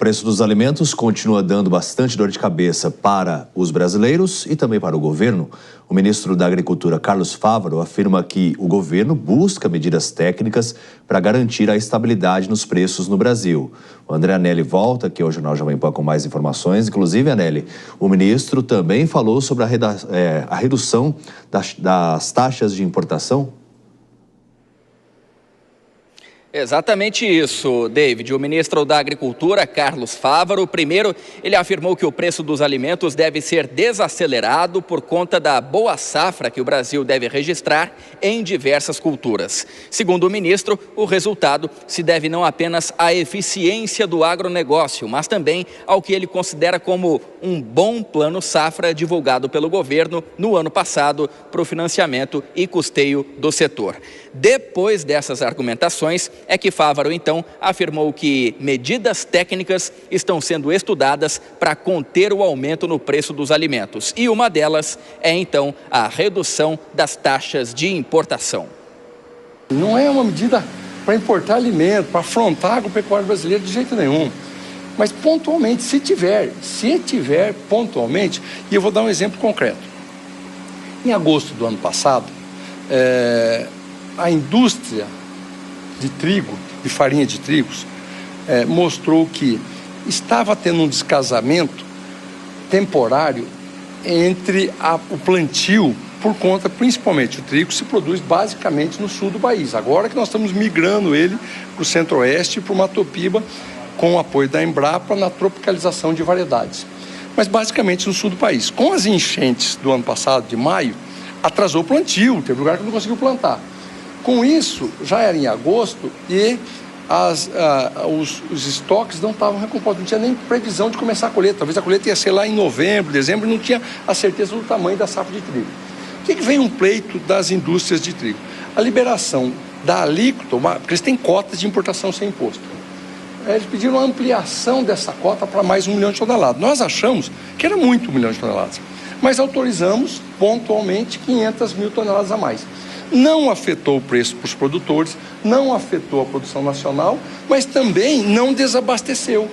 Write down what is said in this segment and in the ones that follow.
preço dos alimentos continua dando bastante dor de cabeça para os brasileiros e também para o governo. O ministro da Agricultura, Carlos Fávaro, afirma que o governo busca medidas técnicas para garantir a estabilidade nos preços no Brasil. O André Anelli volta aqui ao Jornal Jovem Pan com mais informações. Inclusive, Anelli, o ministro também falou sobre a redução das taxas de importação. Exatamente isso, David. O ministro da Agricultura, Carlos Fávaro, primeiro, ele afirmou que o preço dos alimentos deve ser desacelerado por conta da boa safra que o Brasil deve registrar em diversas culturas. Segundo o ministro, o resultado se deve não apenas à eficiência do agronegócio, mas também ao que ele considera como um bom plano safra divulgado pelo governo no ano passado para o financiamento e custeio do setor. Depois dessas argumentações, é que Fávaro, então, afirmou que medidas técnicas estão sendo estudadas para conter o aumento no preço dos alimentos. E uma delas é, então, a redução das taxas de importação. Não é uma medida para importar alimento, para afrontar a agropecuária brasileira de jeito nenhum. Mas pontualmente, se tiver pontualmente, e eu vou dar um exemplo concreto. Em agosto do ano passado, a indústria de trigo, de farinha de trigos, mostrou que estava tendo um descasamento temporário entre o plantio, por conta, principalmente, o trigo se produz basicamente no sul do país. Agora que nós estamos migrando ele para o centro-oeste e para o Mato Piba, com o apoio da Embrapa na tropicalização de variedades. Mas basicamente no sul do país. Com as enchentes do ano passado, de maio, atrasou o plantio, teve lugar que não conseguiu plantar. Com isso, já era em agosto e os estoques não estavam recompostos, não tinha nem previsão de começar a colheita. Talvez a colheita ia ser lá em novembro, dezembro, e não tinha a certeza do tamanho da safra de trigo. O que vem um pleito das indústrias de trigo? A liberação da alíquota, porque eles têm cotas de importação sem imposto. Eles pediram a ampliação dessa cota para mais 1 milhão de toneladas. Nós achamos que era muito 1 milhão de toneladas, mas autorizamos pontualmente 500 mil toneladas a mais. Não afetou o preço para os produtores, não afetou a produção nacional, mas também não desabasteceu.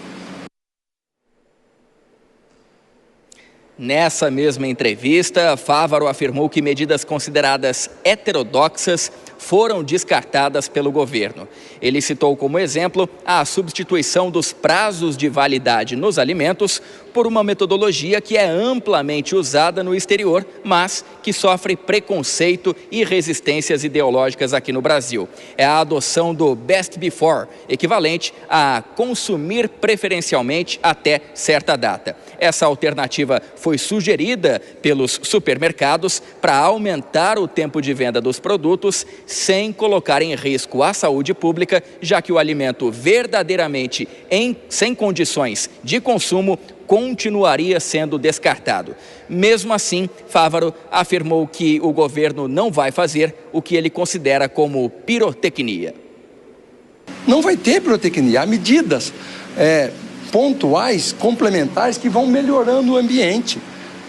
Nessa mesma entrevista, Fávaro afirmou que medidas consideradas heterodoxas foram descartadas pelo governo. Ele citou como exemplo a substituição dos prazos de validade nos alimentos por uma metodologia que é amplamente usada no exterior, mas que sofre preconceito e resistências ideológicas aqui no Brasil. É a adoção do Best Before, equivalente a consumir preferencialmente até certa data. Essa alternativa foi sugerida pelos supermercados para aumentar o tempo de venda dos produtos sem colocar em risco a saúde pública, já que o alimento verdadeiramente sem condições de consumo continuaria sendo descartado. Mesmo assim, Fávaro afirmou que o governo não vai fazer o que ele considera como pirotecnia. Não vai ter pirotecnia, há medidas pontuais, complementares, que vão melhorando o ambiente.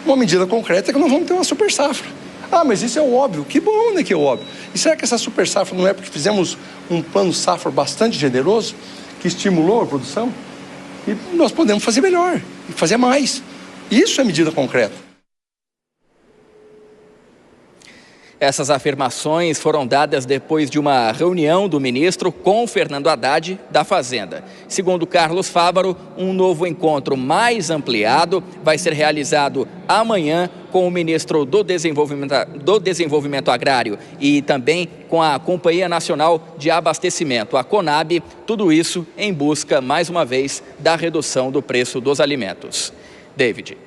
Uma medida concreta é que nós vamos ter uma super safra. Ah, mas isso é o óbvio. Que bom, né, que é o óbvio. E será que essa super safra não é porque fizemos um plano safra bastante generoso, que estimulou a produção? E nós podemos fazer melhor, e fazer mais. Isso é medida concreta. Essas afirmações foram dadas depois de uma reunião do ministro com Fernando Haddad da Fazenda. Segundo Carlos Fávaro, um novo encontro mais ampliado vai ser realizado amanhã com o ministro do Desenvolvimento Agrário e também com a Companhia Nacional de Abastecimento, a CONAB, tudo isso em busca, mais uma vez, da redução do preço dos alimentos. David.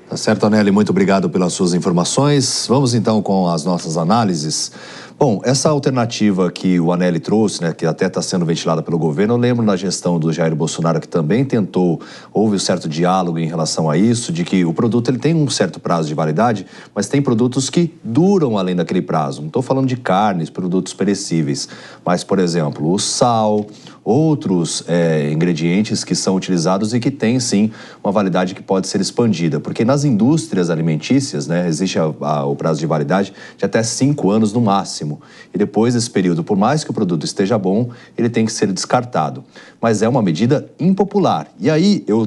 Tá certo, Anelli, muito obrigado pelas suas informações. Vamos então com as nossas análises. Bom, essa alternativa que o Anelli trouxe, né, que até está sendo ventilada pelo governo, eu lembro na gestão do Jair Bolsonaro que também tentou, houve um certo diálogo em relação a isso, de que o produto ele tem um certo prazo de validade, mas tem produtos que duram além daquele prazo. Não estou falando de carnes, produtos perecíveis, mas, por exemplo, o sal, outros ingredientes que são utilizados e que têm, sim, uma validade que pode ser expandida. Porque nas indústrias alimentícias, né, existe o prazo de validade de até 5 anos no máximo. E depois desse período, por mais que o produto esteja bom, ele tem que ser descartado. Mas é uma medida impopular. E aí eu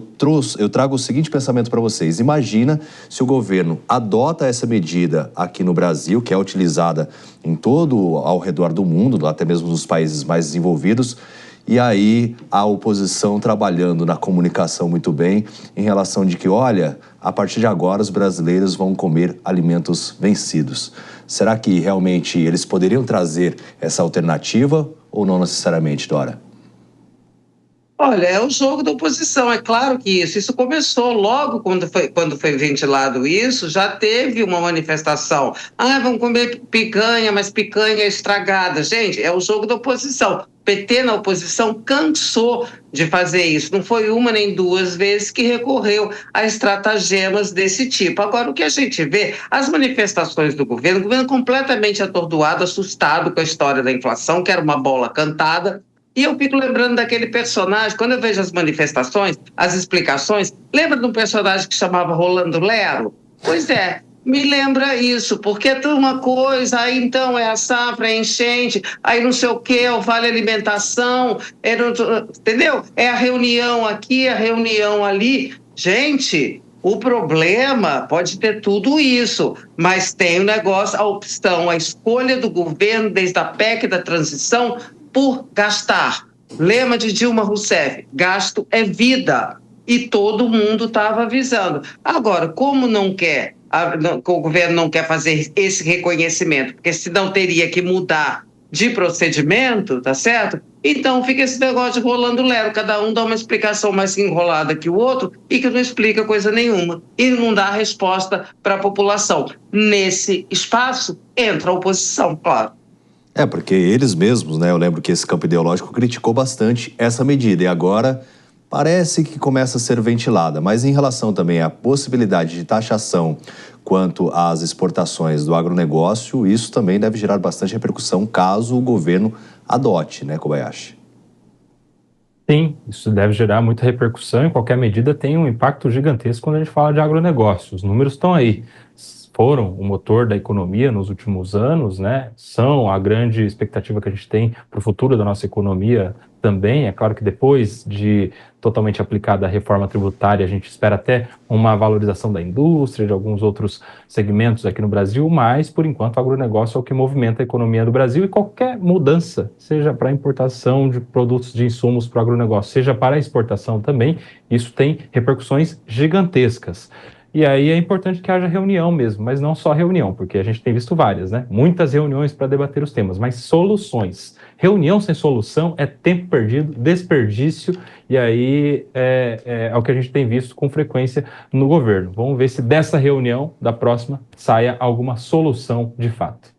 trago o seguinte pensamento para vocês. Imagina se o governo adota essa medida aqui no Brasil, que é utilizada em todo ao redor do mundo, até mesmo nos países mais desenvolvidos, e aí a oposição trabalhando na comunicação muito bem em relação de que, olha, a partir de agora os brasileiros vão comer alimentos vencidos. Será que realmente eles poderiam trazer essa alternativa ou não necessariamente, Dora? Olha, é o jogo da oposição, é claro que isso começou logo quando foi ventilado isso, já teve uma manifestação. Ah, vamos comer picanha, mas picanha estragada. Gente, é o jogo da oposição. O PT na oposição cansou de fazer isso. Não foi uma nem duas vezes que recorreu a estratagemas desse tipo. Agora, o que a gente vê, as manifestações do governo, o governo completamente atordoado, assustado com a história da inflação, que era uma bola cantada. E eu fico lembrando daquele personagem, quando eu vejo as manifestações, as explicações, lembra de um personagem que chamava Rolando Lero? Pois é, me lembra isso, porque é tudo uma coisa, aí então é a safra, é a enchente, aí não sei o quê, o vale alimentação, entendeu? É a reunião aqui, a reunião ali. Gente, o problema pode ter tudo isso, mas tem o negócio, a opção, a escolha do governo desde a PEC da transição por gastar. Lema de Dilma Rousseff, gasto é vida. E todo mundo estava avisando. Agora, como o governo não quer fazer esse reconhecimento, porque senão teria que mudar de procedimento, tá certo? Então fica esse negócio de rolando lero, cada um dá uma explicação mais enrolada que o outro e que não explica coisa nenhuma e não dá resposta para a população. Nesse espaço entra a oposição, claro. Porque eles mesmos, né? Eu lembro que esse campo ideológico criticou bastante essa medida e agora parece que começa a ser ventilada. Mas em relação também à possibilidade de taxação quanto às exportações do agronegócio, isso também deve gerar bastante repercussão caso o governo adote, né, Kobayashi? Sim, isso deve gerar muita repercussão e qualquer medida tem um impacto gigantesco quando a gente fala de agronegócio. Os números estão aí. Foram o motor da economia nos últimos anos, né? São a grande expectativa que a gente tem para o futuro da nossa economia também. É claro que depois de totalmente aplicada a reforma tributária, a gente espera até uma valorização da indústria, de alguns outros segmentos aqui no Brasil, mas, por enquanto, o agronegócio é o que movimenta a economia do Brasil e qualquer mudança, seja para a importação de produtos de insumos para o agronegócio, seja para a exportação também, isso tem repercussões gigantescas. E aí é importante que haja reunião mesmo, mas não só reunião, porque a gente tem visto várias, né? Muitas reuniões para debater os temas, mas soluções. Reunião sem solução é tempo perdido, desperdício, e aí é o que a gente tem visto com frequência no governo. Vamos ver se dessa reunião, da próxima, saia alguma solução de fato.